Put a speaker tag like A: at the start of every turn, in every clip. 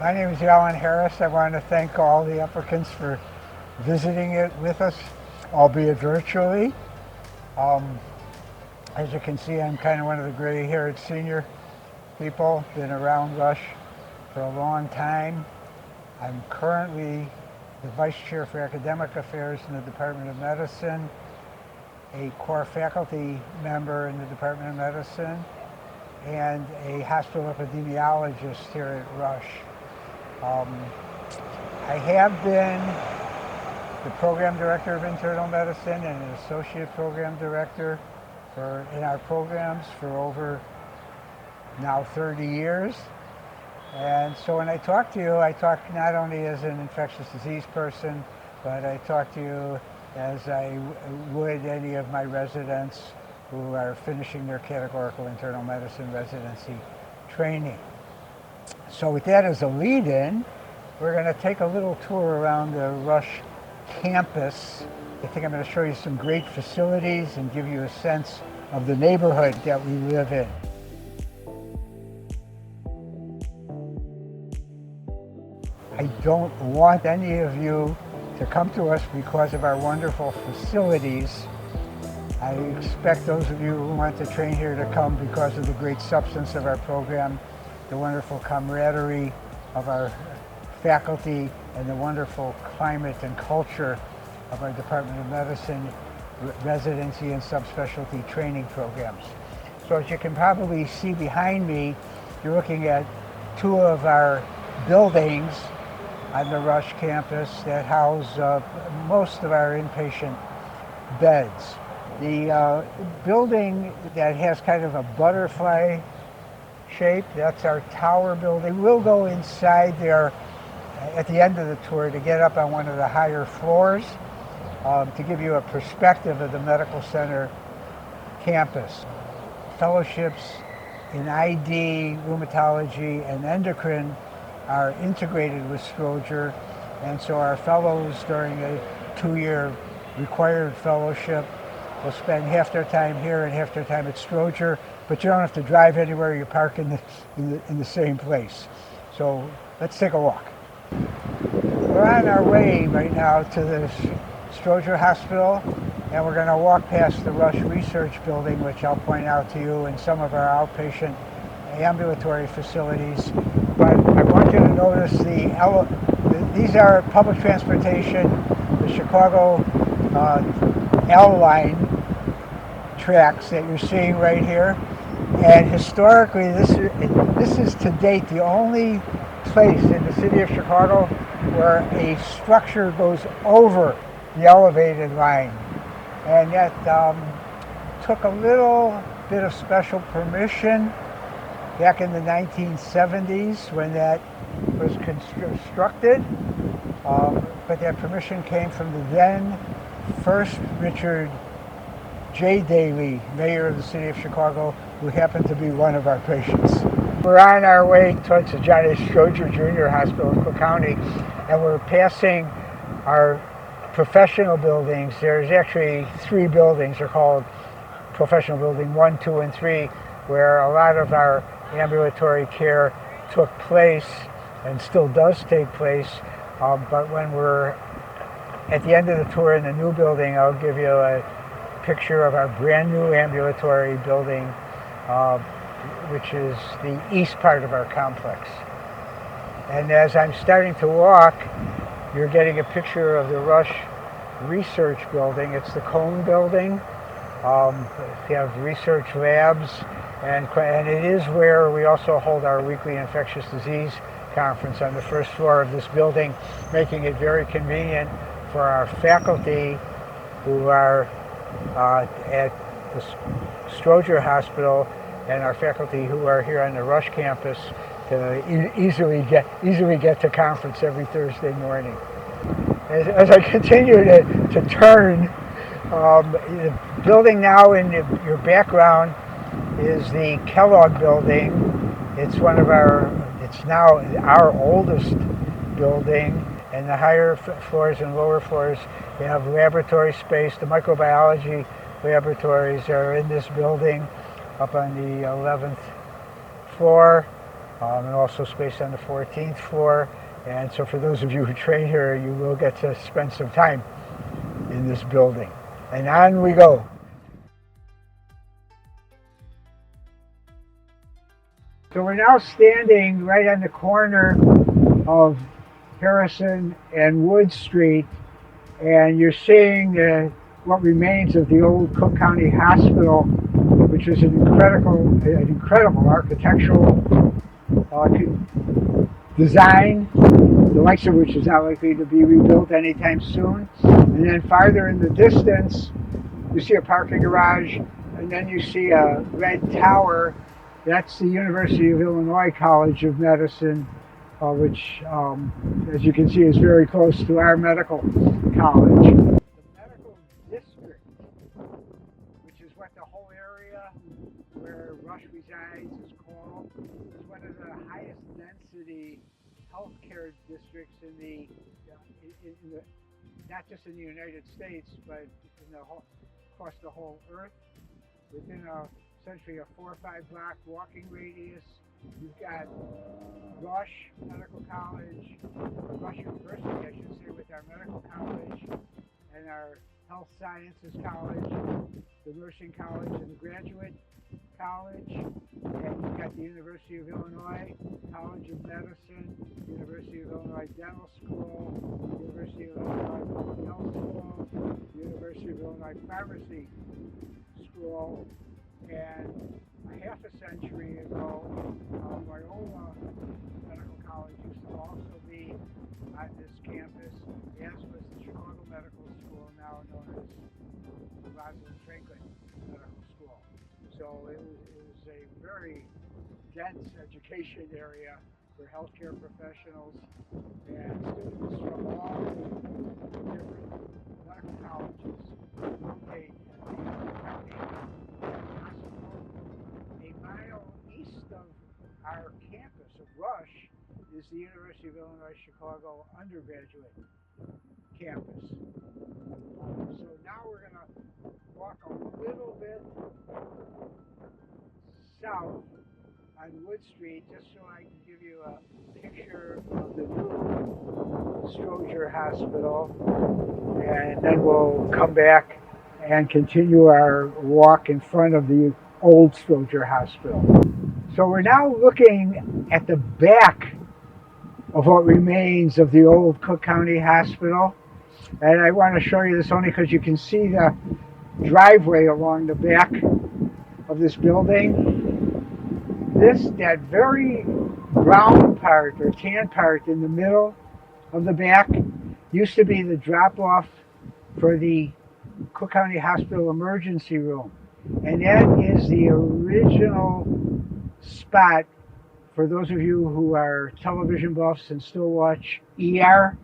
A: My name is Alan Harris. I want to thank all the applicants for visiting it with us, albeit virtually. Um, as you can see, I'm kind of one of the gray-haired senior people, been around Rush for a long time. I'm currently the Vice Chair for Academic Affairs in the Department of Medicine, a core faculty member in the Department of Medicine, and a hospital epidemiologist here at Rush. I have been the program director of internal medicine and an associate program director in our programs for over now 30 years. And so when I talk to you, I talk not only as an infectious disease person, but I talk to you as I would any of my residents who are finishing their categorical internal medicine residency training. So with that as a lead-in, we're going to take a little tour around the Rush campus. I think I'm going to show you some great facilities and give you a sense of the neighborhood that we live in. I don't want any of you to come to us because of our wonderful facilities. I expect those of you who want to train here to come because of the great substance of our program, the wonderful camaraderie of our faculty, and the wonderful climate and culture of our Department of Medicine residency and subspecialty training programs. So as you can probably see behind me, you're looking at two of our buildings on the Rush campus that house most of our inpatient beds. The building that has kind of a butterfly shape, that's our tower building. We'll go inside there at the end of the tour to get up on one of the higher floors to give you a perspective of the medical center campus. Fellowships in ID, rheumatology, and endocrine are integrated with Stroger, and so our fellows during a 2-year required fellowship will spend half their time here and half their time at Stroger, but you don't have to drive anywhere. You park in the same place. So let's take a walk. We're on our way right now to the Stroger Hospital, and we're going to walk past the Rush Research Building, which I'll point out to you, and some of our outpatient ambulatory facilities. But I want you to notice these are public transportation, the Chicago L line tracks that you're seeing right here. And historically, this is to date the only place in the city of Chicago where a structure goes over the elevated line. And that took a little bit of special permission back in the 1970s when that was constructed. But that permission came from the then first Richard J. Daley, mayor of the city of Chicago, who happened to be one of our patients. We're on our way towards the John A. Stroger Jr. Hospital in Cook County, and we're passing our professional buildings. There's actually 3 buildings. They're called Professional Building 1, 2, and 3, where a lot of our ambulatory care took place and still does take place. But when we're at the end of the tour in the new building, I'll give you a picture of our brand new ambulatory building, which is the east part of our complex. And as I'm starting to walk, you're getting a picture of the Rush Research Building. It's the Cone Building. We have research labs, and it is where we also hold our weekly infectious disease conference on the first floor of this building, making it very convenient for our faculty who are at the Stroger Hospital and our faculty who are here on the Rush campus to easily get to conference every Thursday morning. As I continue to turn, the building now in your background is the Kellogg building. It's now our oldest building, and the higher floors and lower floors have laboratory space. The microbiology laboratories are in this building up on the 11th floor. and also space on the 14th floor. And so for those of you who train here, you will get to spend some time in this building. And on we go. So we're now standing right on the corner of Harrison and Wood Street, and you're seeing what remains of the old Cook County Hospital, which is an incredible architectural design, the likes of which is not likely to be rebuilt anytime soon. And then farther in the distance, you see a parking garage, and then you see a red tower. That's the University of Illinois College of Medicine, which, as you can see, is very close to our medical college. The medical district, which is what the whole area where Rush resides is called, is one of the highest density healthcare districts in the not just in the United States, but in across the whole earth. Within essentially a 4 or 5 block walking radius, you've got Rush Medical College, Rush University, I should say, with our medical college and our health sciences college, the nursing college, and the graduate college. And you've got the University of Illinois College of Medicine, University of Illinois Dental School, University of Illinois Health School, University of Illinois Pharmacy School. And a half a century ago, Loyola Medical College used to also be on this campus, as was the Chicago Medical School, now known as Rosalind Franklin Medical School. So it was a very dense education area for healthcare professionals and students from all the different medical colleges locate at the county hospital. A mile east of our campus of Rush is the University of Illinois Chicago undergraduate campus. So now we're going to walk a little bit south on Wood Street just so I can give you a picture of the new Stroger Hospital, and then we'll come back and continue our walk in front of the old Stroger Hospital. So we're now looking at the back of what remains of the old Cook County Hospital. And I want to show you this only because you can see the driveway along the back of this building. That very brown part or tan part in the middle of the back used to be the drop-off for the Cook County Hospital emergency room. And that is the original spot, for those of you who are television buffs and still watch ER,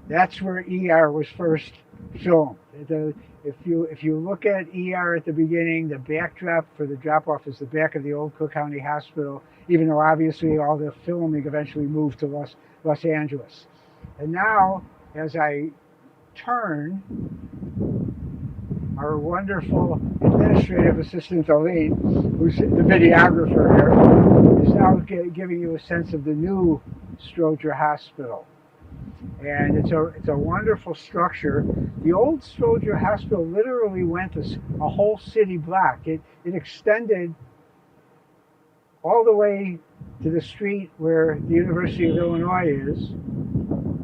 A: that's where ER was first filmed. If you look at ER at the beginning, the backdrop for the drop-off is the back of the old Cook County Hospital, even though obviously all the filming eventually moved to Los Angeles. And now, as I turn, our wonderful administrative assistant, Elaine, who's the videographer here, is now giving you a sense of the new Stroger Hospital. And it's a wonderful structure. The old Stroger Hospital literally went a whole city block. It extended all the way to the street where the University of Illinois is.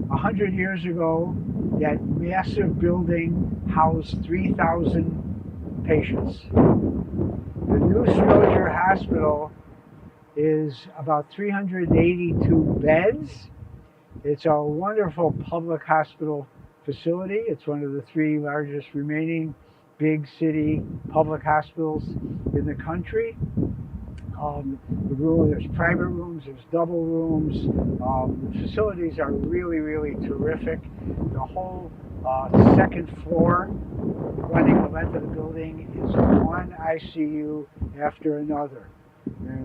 A: 100 years ago, that massive building housed 3,000 patients. The new Stroger Hospital is about 382 beds. It's a wonderful public hospital facility. It's one of the 3 largest remaining big city public hospitals in the country. There's private rooms, there's double rooms. The facilities are really, really terrific. The whole second floor running the length of the building is one ICU after another.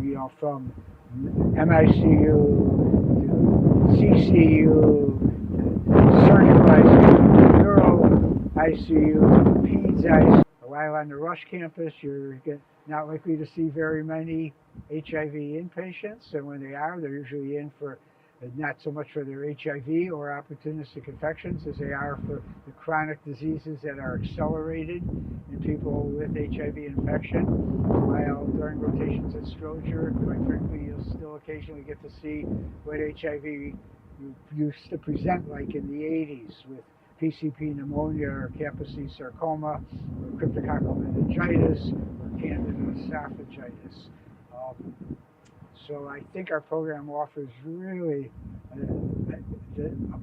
A: You know, from MICU to CCU, to surgical ICU, to neuro ICU, to peds ICU. while on the Rush campus, you're not likely to see very many HIV inpatients, and when they are, they're usually in for not so much for their HIV or opportunistic infections as they are for the chronic diseases that are accelerated in people with HIV infection. While during rotations at Stroger, quite frankly, you'll still occasionally get to see what HIV used to present like in the 80s with PCP pneumonia or Kaposi sarcoma or cryptococcal meningitis or candida esophagitis. So I think our program offers really a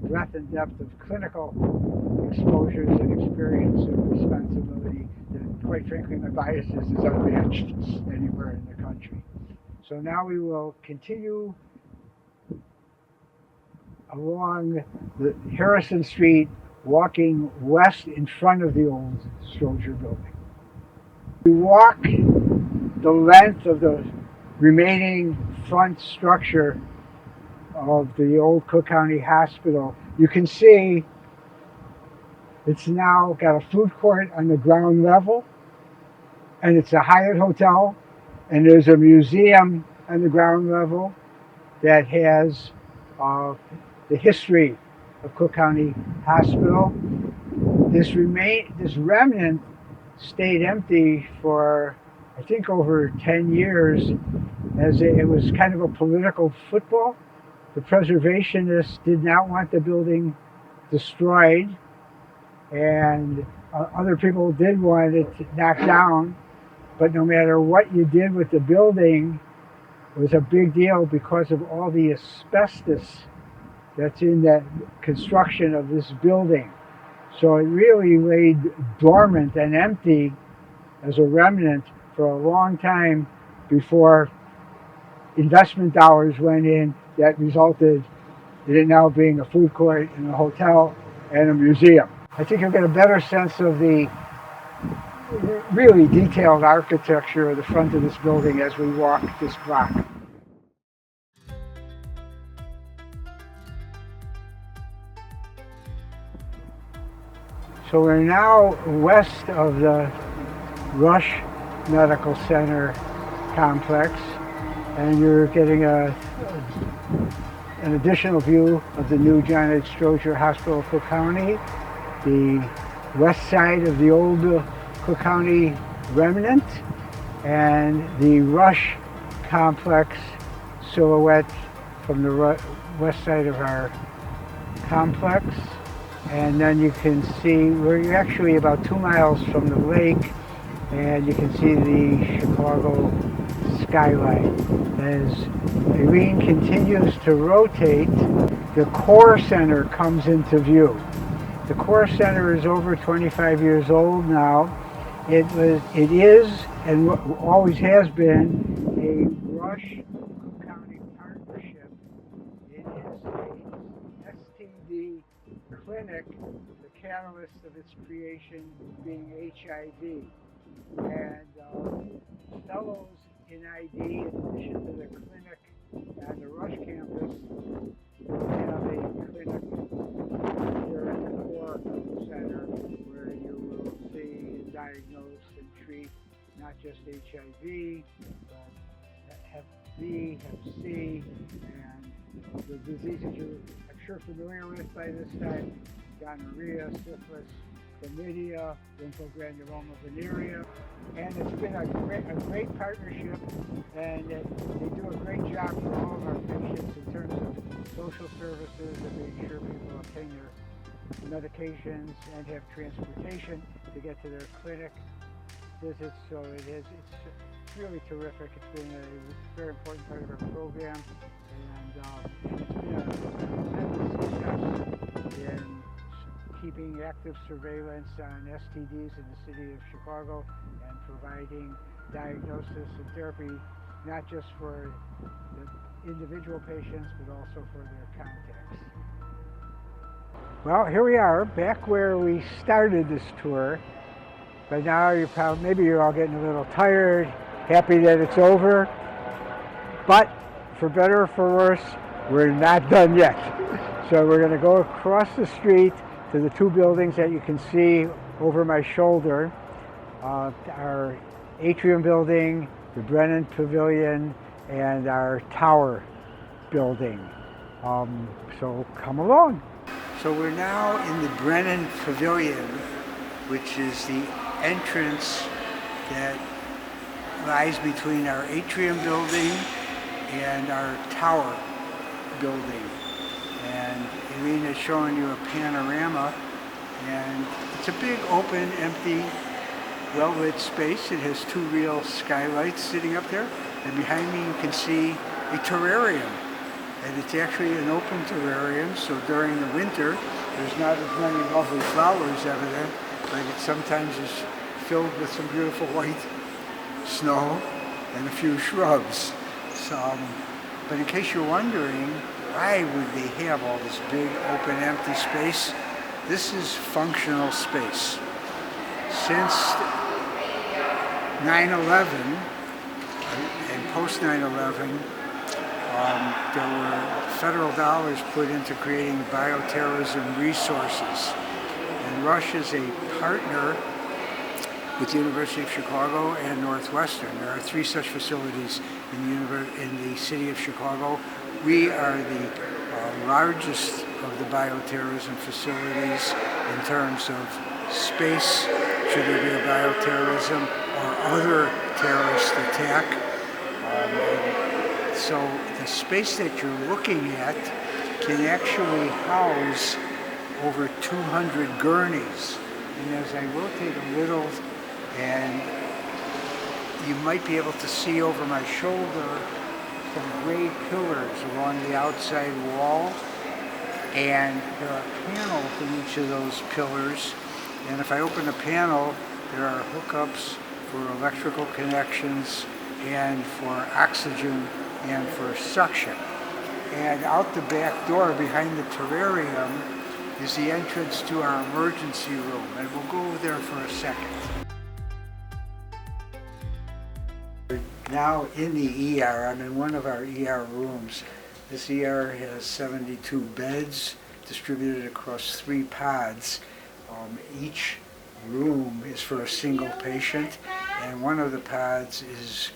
A: breadth and depth of clinical exposures and experience and responsibility that, quite frankly, my bias is unmatched anywhere in the country. So now we will continue along the Harrison Street, walking west in front of the old Stroger building. We walk the length of the remaining front structure of the old Cook County Hospital. You can see it's now got a food court on the ground level, and it's a Hyatt hotel, and there's a museum on the ground level that has the history of Cook County Hospital. This remnant stayed empty for, I think, over 10 years, as it was kind of a political football. The preservationists did not want the building destroyed, and other people did want it knocked down. But no matter what you did with the building, it was a big deal because of all the asbestos that's in that construction of this building. So it really laid dormant and empty as a remnant for a long time before investment dollars went in that resulted in it now being a food court and a hotel and a museum. I think you'll get a better sense of the really detailed architecture of the front of this building as we walk this block. So we're now west of the Rush Medical Center complex, and you're getting an additional view of the new John H. Stroger Hospital of Cook County, the west side of the old Cook County remnant, and the Rush complex silhouette from the west side of our complex. And then you can see we're actually about 2 miles from the lake, and you can see the Chicago skyline. As Irene continues to rotate, the Core Center comes into view. The Core Center is over 25 years old now. It is, and always has been, a Rush-Cook County partnership. It is a STD clinic, the catalyst of its creation being HIV. And fellows in ID, in addition to the clinic at the Rush campus, have a clinic here at the Core Center where you will see and diagnose and treat not just HIV, but Hep B, Hep C, and the diseases you're, I'm sure, familiar with by this time: gonorrhea, syphilis, chlamydia, lymphogranuloma venerea. And it's been a great partnership, and they do a great job for all of our patients in terms of social services and making sure people obtain their medications and have transportation to get to their clinic visits. So it's really terrific. It's been a very important part of our program, and it's been a tremendous success in keeping active surveillance on STDs in the city of Chicago and providing diagnosis and therapy, not just for the individual patients, but also for their contacts. Well, here we are, back where we started this tour. By now, maybe you're all getting a little tired, happy that it's over. But for better or for worse, we're not done yet. So we're going to go across the street to the two buildings that you can see over my shoulder. our atrium building, the Brennan Pavilion, and our tower building. So come along. So we're now in the Brennan Pavilion, which is the entrance that lies between our atrium building and our tower building. And Irina is showing you a panorama, and it's a big, open, empty, well-lit space. It has two real skylights sitting up there, and behind me you can see a terrarium. And it's actually an open terrarium, so during the winter there's not as many lovely flowers evident, but it sometimes is filled with some beautiful white snow and a few shrubs. So, but in case you're wondering, why would they have all this big, open, empty space? This is functional space. Since 9/11 and post 9/11, there were federal dollars put into creating bioterrorism resources. And Rush is a partner with the University of Chicago and Northwestern. There are 3 such facilities in the city of Chicago. We are the largest of the bioterrorism facilities in terms of space, should there be a bioterrorism or other terrorist attack. So the space that you're looking at can actually house over 200 gurneys. And as I rotate a little, and you might be able to see over my shoulder some gray pillars along the outside wall, and there are panels in each of those pillars, and if I open a panel there are hookups for electrical connections and for oxygen and for suction. And out the back door behind the terrarium is the entrance to our emergency room, and we'll go over there for a second. Now in the ER, I'm in one of our ER rooms. This ER has 72 beds distributed across 3 pods. Each room is for a single patient, and one of the pods is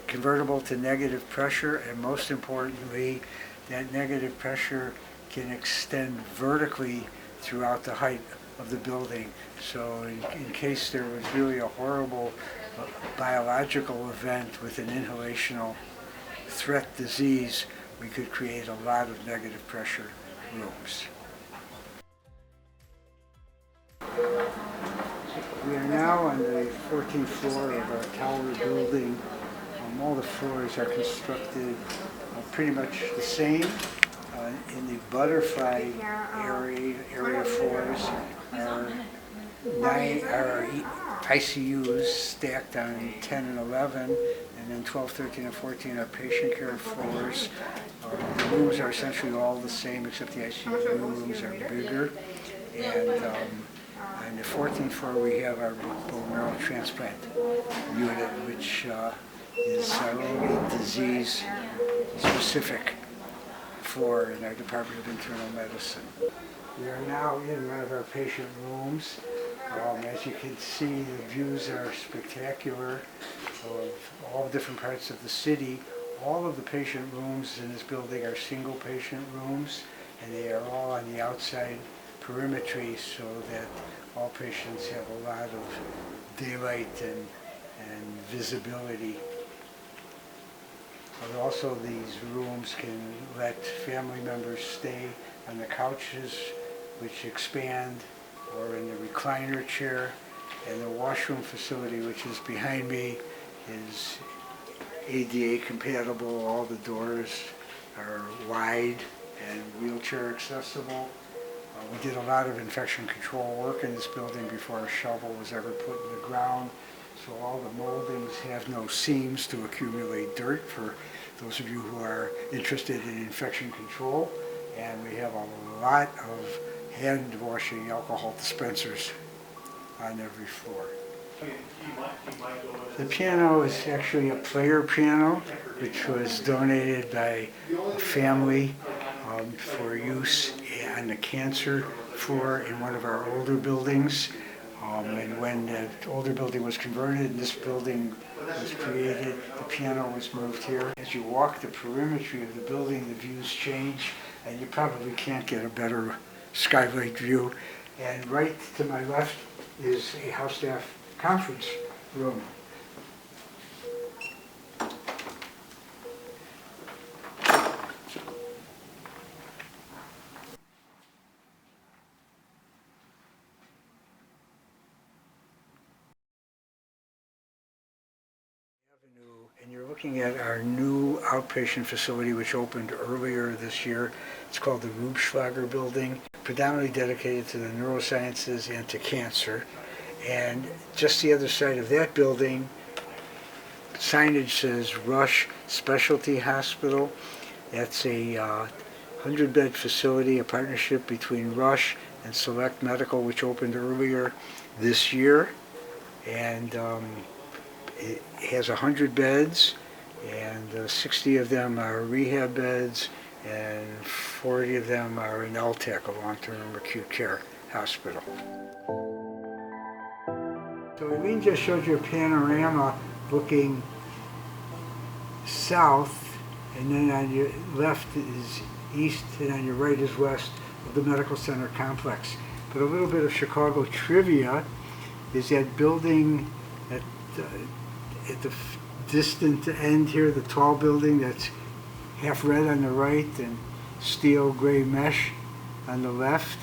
A: convertible to negative pressure, and most importantly, that negative pressure can extend vertically throughout the height of the building. So in case there was really a horrible biological event with an inhalational threat disease, we could create a lot of negative pressure rooms. We are now on the 14th floor of our tower building. All the floors are constructed pretty much the same. In the butterfly area floors are ICUs stacked on 10 and 11, and then 12, 13, and 14 are patient care floors. The rooms are essentially all the same, except the ICU rooms are bigger. And on the 14th floor we have our bone marrow transplant unit, which is a disease specific floor in our Department of Internal Medicine. We are now in one of our patient rooms. As you can see, the views are spectacular of all different parts of the city. All of the patient rooms in this building are single patient rooms, and they are all on the outside perimetry so that all patients have a lot of daylight and visibility. But also these rooms can let family members stay on the couches, which expand, or in the recliner chair. And the washroom facility, which is behind me, is ADA compatible. All the doors are wide and wheelchair accessible. We did a lot of infection control work in this building before a shovel was ever put in the ground. So all the moldings have no seams to accumulate dirt, for those of you who are interested in infection control. And we have a lot of hand washing alcohol dispensers on every floor. The piano is actually a player piano, which was donated by a family for use on the cancer floor in one of our older buildings. And when the older building was converted and this building was created, the piano was moved here. As you walk the perimetry of the building, the views change, and you probably can't get a better skylight view. And right to my left is a house staff conference room. And you're looking at our new outpatient facility which opened earlier this year. It's called the Rubschlager Building, predominantly dedicated to the neurosciences and to cancer. And just the other side of that building, signage says Rush Specialty Hospital. That's a 100-bed facility, a partnership between Rush and Select Medical, which opened earlier this year. And it has 100 beds, and 60 of them are rehab beds, and 40 of them are in LTAC, a long-term acute care hospital. So Eileen just showed you a panorama looking south, and then on your left is east, and on your right is west of the medical center complex. But a little bit of Chicago trivia is that building at the distant end here, the tall building that's half red on the right and steel gray mesh on the left.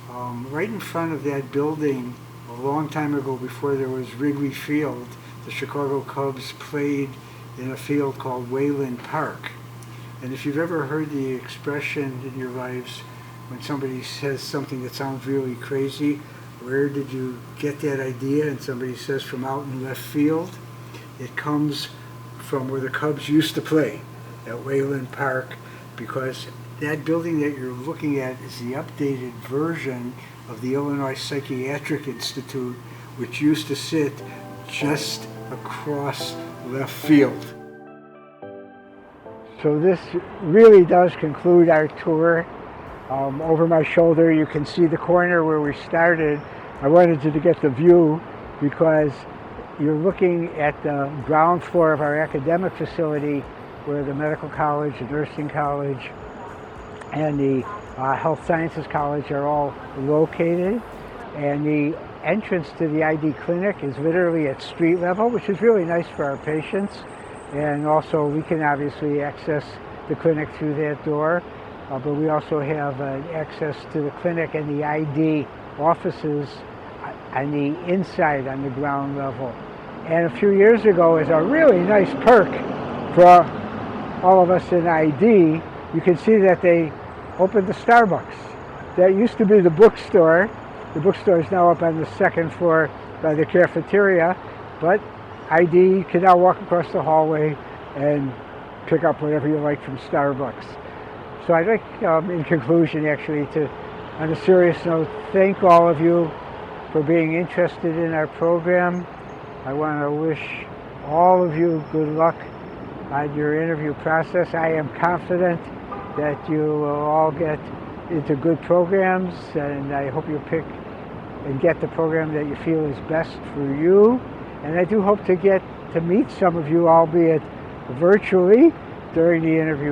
A: Right in front of that building, a long time ago before there was Wrigley Field, the Chicago Cubs played in a field called Wayland Park. And if you've ever heard the expression in your lives when somebody says something that sounds really crazy, where did you get that idea? And somebody says from out in left field. It comes from where the Cubs used to play, at Wayland Park, because that building that you're looking at is the updated version of the Illinois Psychiatric Institute, which used to sit just across left field. So this really does conclude our tour. Over my shoulder you can see the corner where we started. I wanted you to get the view because you're looking at the ground floor of our academic facility where the medical college, the nursing college, and the health sciences college are all located. And the entrance to the ID clinic is literally at street level, which is really nice for our patients. And also we can obviously access the clinic through that door, but we also have access to the clinic and the ID offices on the inside on the ground level. And a few years ago, as a really nice perk for all of us in ID, you can see that they opened the Starbucks. That used to be the bookstore. The bookstore is now up on the second floor by the cafeteria, but ID can now walk across the hallway and pick up whatever you like from Starbucks. So I'd like, in conclusion, actually, to, on a serious note, thank all of you for being interested in our program. I want to wish all of you good luck on your interview process. I am confident that you will all get into good programs, and I hope you pick and get the program that you feel is best for you. And I do hope to get to meet some of you, albeit virtually, during the interview